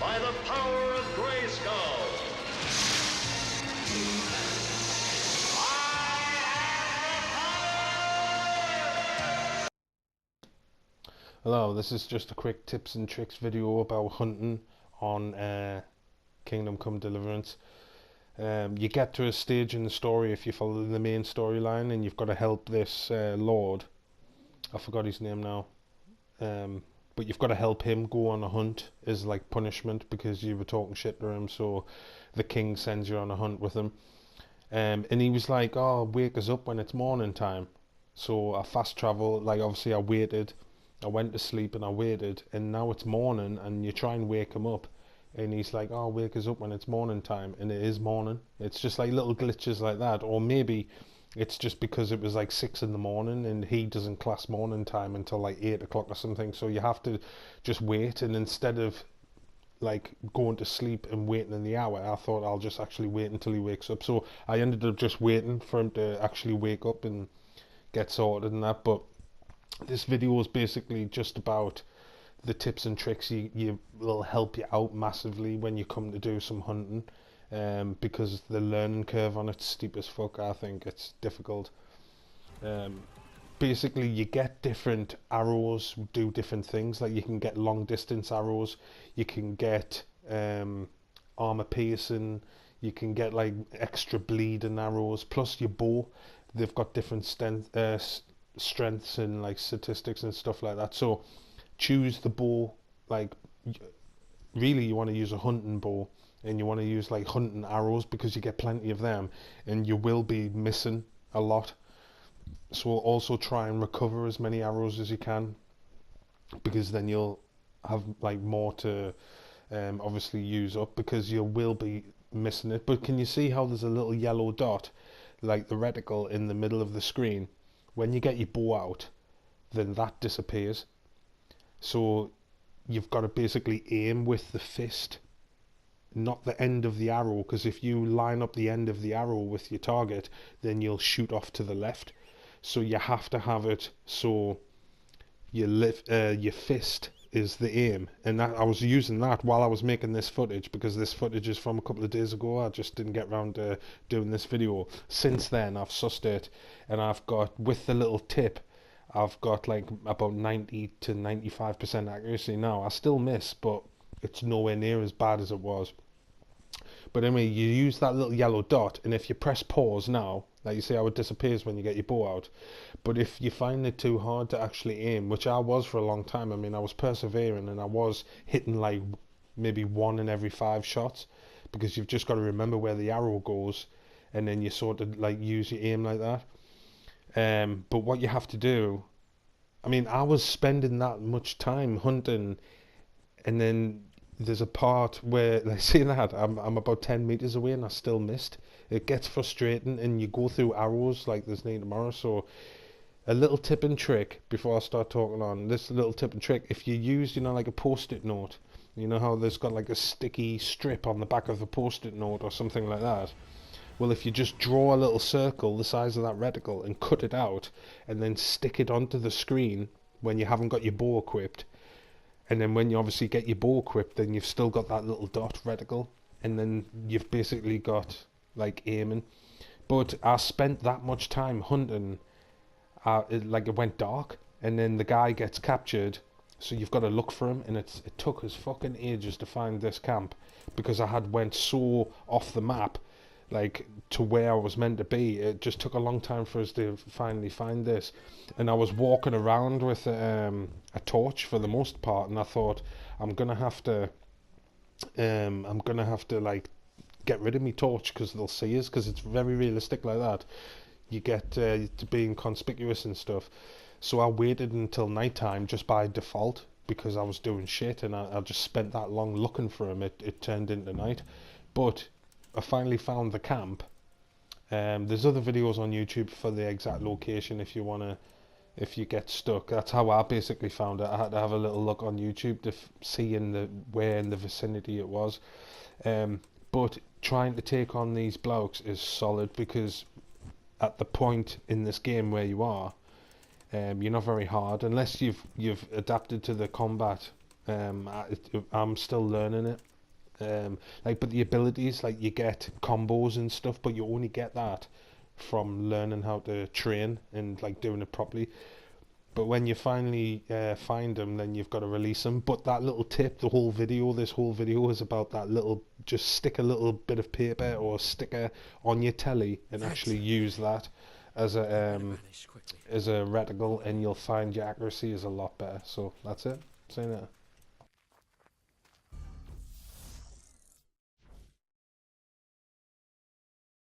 by the power of Grayskull. Hello, this is just a quick tips and tricks video about hunting on Kingdom Come Deliverance. You get to a stage in the story if you follow the main storyline and you've got to help this lord. I forgot his name now. But you've got to help him go on a hunt as like punishment because you were talking shit to him, so the king sends you on a hunt with him. And he was like, oh, wake us up when it's morning time. So I fast travel, like obviously I waited. I went to sleep and I waited, and now it's morning, and you try and wake him up, and he's like, oh, wake us up when it's morning time, and it is morning. It's just like little glitches like that, or maybe it's just because it was like 6 in the morning, and he doesn't class morning time until like 8 o'clock or something, so you have to just wait, and instead of like going to sleep and waiting in the hour, I thought I'll just actually wait until he wakes up, so I ended up just waiting for him to actually wake up and get sorted and that. But this video is basically just about the tips and tricks you will help you out massively when you come to do some hunting, because the learning curve on it's steep as fuck. I think it's difficult. Basically you get different arrows do different things. Like you can get long distance arrows, you can get armor piercing, you can get like extra bleeding arrows, plus your bow, they've got different strengths and like statistics and stuff like that. So choose the bow. Like really you want to use a hunting bow, and you want to use like hunting arrows because you get plenty of them and you will be missing a lot. So also try and recover as many arrows as you can, because then you'll have like more to obviously use up, because you will be missing it. But can you see how there's a little yellow dot, like the reticle in the middle of the screen? When you get your bow out, then that disappears. So you've got to basically aim with the fist, not the end of the arrow, because if you line up the end of the arrow with your target, then you'll shoot off to the left. So you have to have it so your fist is the aim, and that I was using that while I was making this footage, because this footage is from a couple of days ago. I just didn't get around to doing this video. Since then I've sussed it, and I've got, with the little tip, I've got like about 90 to 95% accuracy now. I still miss, but it's nowhere near as bad as it was. But anyway, you use that little yellow dot, and if you press pause now, like you see how it disappears when you get your bow out. But if you find it too hard to actually aim, which I was for a long time, I mean I was persevering and I was hitting like maybe 1 in every 5 shots, because you've just got to remember where the arrow goes, and then you sort of like use your aim like that. But what you have to do, I mean I was spending that much time hunting, and then there's a part where, like, see that I'm about 10 meters away and I still missed. It gets frustrating, and you go through arrows like there's no tomorrow. So a little tip and trick before I start talking on this, little tip and trick: if you use, you know, like a post-it note, you know how there's got like a sticky strip on the back of the post-it note or something like that. Well, if you just draw a little circle the size of that reticle and cut it out, and then stick it onto the screen when you haven't got your bow equipped, and then when you obviously get your bow equipped, then you've still got that little dot reticle, and then you've basically got like aiming. But I spent that much time hunting, it went dark, and then the guy gets captured, so you've got to look for him, and it took us fucking ages to find this camp, because I had went so off the map, like to where I was meant to be. It just took a long time for us to finally find this, and I was walking around with a torch for the most part, and I thought I'm gonna have to like get rid of me torch, because they'll see us, because it's very realistic like that. You get to being conspicuous and stuff. So I waited until night time just by default, because I was doing shit, and I just spent that long looking for him. It turned into night, but I finally found the camp. There's other videos on YouTube for the exact location if you wanna, if you get stuck. That's how I basically found it. I had to have a little look on YouTube to see where in the vicinity it was. But trying to take on these blokes is solid, because at the point in this game where you are, you're not very hard, unless you've adapted to the combat. I'm still learning it. Like, but the abilities, like you get combos and stuff, but you only get that from learning how to train and like doing it properly. But when you finally find them, then you've got to release them. But that little tip, this whole video is about that little, just stick a little bit of paper or sticker on your telly and actually use that as a reticle, and you'll find your accuracy is a lot better. So that's it. Saying that.